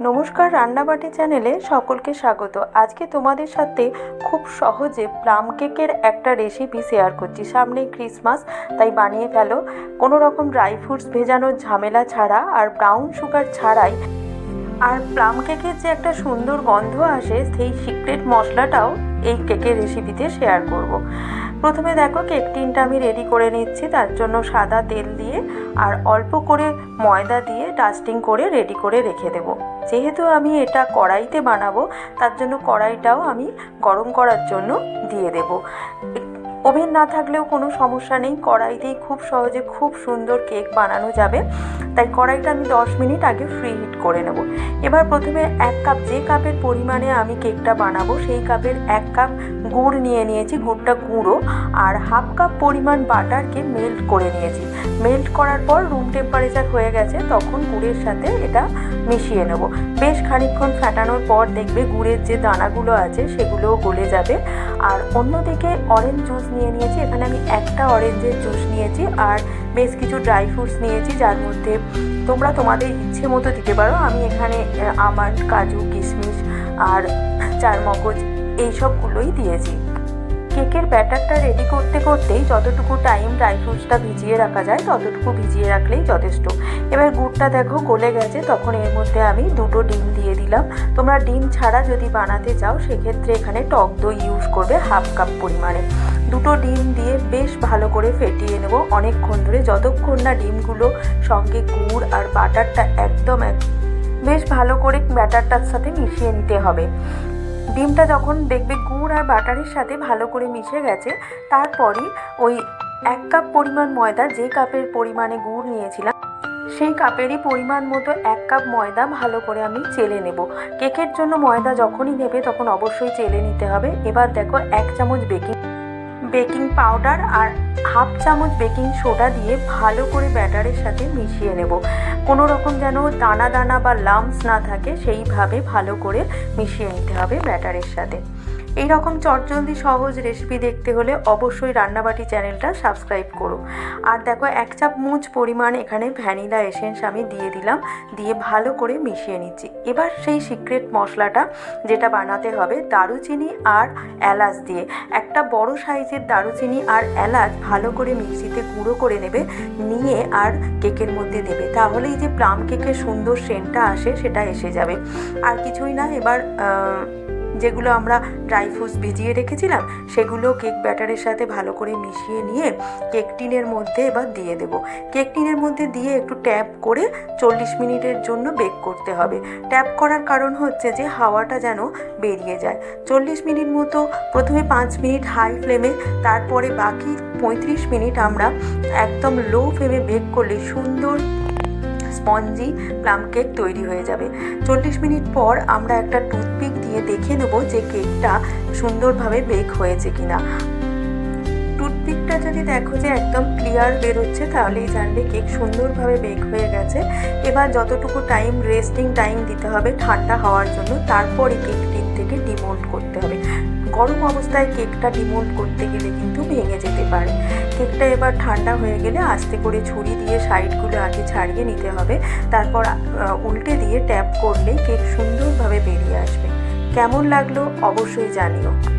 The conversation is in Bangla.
নমস্কার, রান্নাবাটি চ্যানেলে সকলকে স্বাগত। আজকে তোমাদের সাথে খুব সহজে প্লাম কেকের একটা রেসিপি শেয়ার করছি। সামনেই ক্রিসমাস, তাই বানিয়ে ফেলো কোনো রকম ড্রাই ফ্রুটস ভেজানোর ঝামেলা ছাড়া আর ব্রাউন সুগার ছাড়াই। আর প্লাম কেকের যে একটা সুন্দর গন্ধ আসে, সেই সিক্রেট মশলাটাও এই কেকের রেসিপিতে শেয়ার করব। প্রথমে দেখো, কেক টিনটা আমি রেডি করে নিচ্ছি। তার জন্য সাদা তেল দিয়ে আর অল্প করে ময়দা দিয়ে ডাস্টিং করে রেডি করে রেখে দেব। যেহেতু আমি এটা কড়াইতে বানাবো, তার জন্য কড়াইটাও আমি গরম করার জন্য দিয়ে দেব। ওভেন না থাকলেও কোনো সমস্যা নেই, কড়াইতেই খুব সহজে খুব সুন্দর কেক বানানো যাবে। তাই কড়াইটা আমি 10 মিনিট আগে ফ্রি হিট করে নেব। এবার প্রথমে 1 কাপ, যে কাপের পরিমাণে আমি কেকটা বানাবো সেই কাপের 1 কাপ গুড় নিয়ে নিয়েছি। গুড়টা গুঁড়ো। আর হাফ কাপ পরিমাণ বাটারকে মেল্ট করে নিয়েছি। মেল্ট করার পর রুম টেম্পারেচার হয়ে গেছে, তখন গুড়ের সাথে এটা মিশিয়ে নেব। বেশ খানিকক্ষণ ফাটানোর পর দেখবে গুড়ের যে দানাগুলো আছে সেগুলোও গলে যাবে। আর অন্যদিকে অরেঞ্জ জুস নিয়ে নিয়েছি। এখানে আমি একটা অরেঞ্জের জুস নিয়েছি আর বেশ কিছু ড্রাই ফ্রুটস নিয়েছি, যার মধ্যে তোমরা তোমাদের ইচ্ছে মতো দিতে পারো। আমি এখানে আমন্ড, কাজু, কিশমিশ আর চারমগজ এইসবগুলোই দিয়েছি। কেকের ব্যাটারটা রেডি করতে করতেই যতটুকু টাইম ড্রাই ফ্রুটসটা ভিজিয়ে রাখা যায় ততটুকু ভিজিয়ে রাখলেই যথেষ্ট। এবার গুড়টা দেখো গলে গেছে, তখন এর মধ্যে আমি 2টো ডিম দিয়ে দিলাম। তোমরা ডিম ছাড়া যদি বানাতে চাও সেক্ষেত্রে এখানে টক দই ইউজ করবে হাফ কাপ পরিমাণে। 2টো ডিম দিয়ে বেশ ভালো করে ফেটিয়ে নেব অনেকক্ষণ ধরে, যতক্ষণ না ডিমগুলো সঙ্গে গুড় আর বাটারটা একদম বেশ ভালো করে ব্যাটারটার সাথে মিশিয়ে নিতে হবে। ডিমটা যখন দেখবে গুড় আর বাটারের সাথে ভালো করে মিশে গেছে, তারপরই ওই 1 কাপ পরিমাণ ময়দা, যে কাপের পরিমাণে গুড় নিয়েছিলাম সেই কাপেরই পরিমাণ মতো 1 কাপ ময়দা ভালো করে আমি চেলে নেব। কেকের জন্য ময়দা যখনই নেবে তখন অবশ্যই চেলে নিতে হবে। এবার দেখো 1 চামচ বেকিং পাউডার আর হাফ চামচ বেকিং সোডা দিয়ে ভালো করে ব্যাটারের সাথে মিশিয়ে নেব। কোনো রকম যেন দানা দানা বা লাম্পস না থাকে, সেইভাবে ভালো করে মিশিয়ে নিতে হবে ব্যাটারের সাথে। এই রকম চটজলদি সহজ রেসিপি দেখতে হলে অবশ্যই রান্নাবাটি চ্যানেলটা সাবস্ক্রাইব করো। আর দেখো 1 চামচ পরিমাণ এখানে ভ্যানিলা এসেন্স আমি দিয়ে দিলাম, দিয়ে ভালো করে মিশিয়ে নিচ্ছি। এবার সেই সিক্রেট মশলাটা যেটা বানাতে হবে, দারুচিনি আর এলাচ দিয়ে, একটা বড় সাইজের দারুচিনি আর এলাচ ভালো করে মিক্সিতে গুঁড়ো করে নেবে, নিয়ে আর কেকের মধ্যে দেবে। তাহলেই যে প্লাম কেকের সুন্দর সেন্টটা আসে সেটা এসে যাবে। আর কিছুই না। এবার যেগুলো আমরা ড্রাই ফ্রুটস ভিজিয়ে রেখেছিলাম সেগুলো কেক ব্যাটারের সাথে ভালো করে মিশিয়ে নিয়ে কেক টিনের মধ্যে এবার দিয়ে দেব। কেক টিনের মধ্যে দিয়ে একটু ট্যাপ করে 40 মিনিটের জন্য বেক করতে হবে। ট্যাপ করার কারণ হচ্ছে যে হাওয়াটা যেন বেরিয়ে যায়। 40 মিনিট মতো, প্রথমে 5 মিনিট হাই ফ্লেমে, তারপরে বাকি 35 মিনিট আমরা একদম লো ফ্লেমে বেক করলে সুন্দর স্পঞ্জি প্লাম কেক তৈরি হয়ে যাবে। 40 মিনিট পর আমরা একটা টুথপিক দিয়ে দেখে নেব যে কেকটা সুন্দরভাবে বেক হয়েছে কিনা। টুথপিকটা যদি দেখো যে একদম ক্লিয়ার বেরোচ্ছে, তাহলেই জানবে কেক সুন্দরভাবে বেক হয়ে গেছে। এবার যতটুকু টাইম রেস্টিং টাইম দিতে হবে ঠান্ডা হওয়ার জন্য, তারপরে কেক টিন থেকে ডিমোল্ড করতে হবে। গরম অবস্থায় কেকটা ডিমোল্ড করতে গেলে কিন্তু ভেঙে যেতে পারে। কেকটা এবার ঠান্ডা হয়ে গেলে আস্তে করে ছুরি দিয়ে সাইডগুলো আগে ছাড়িয়ে নিতে হবে, তারপর উল্টে দিয়ে ট্যাপ করলেই কেক সুন্দরভাবে বেরিয়ে আসবে। কেমন লাগলো অবশ্যই জানিও।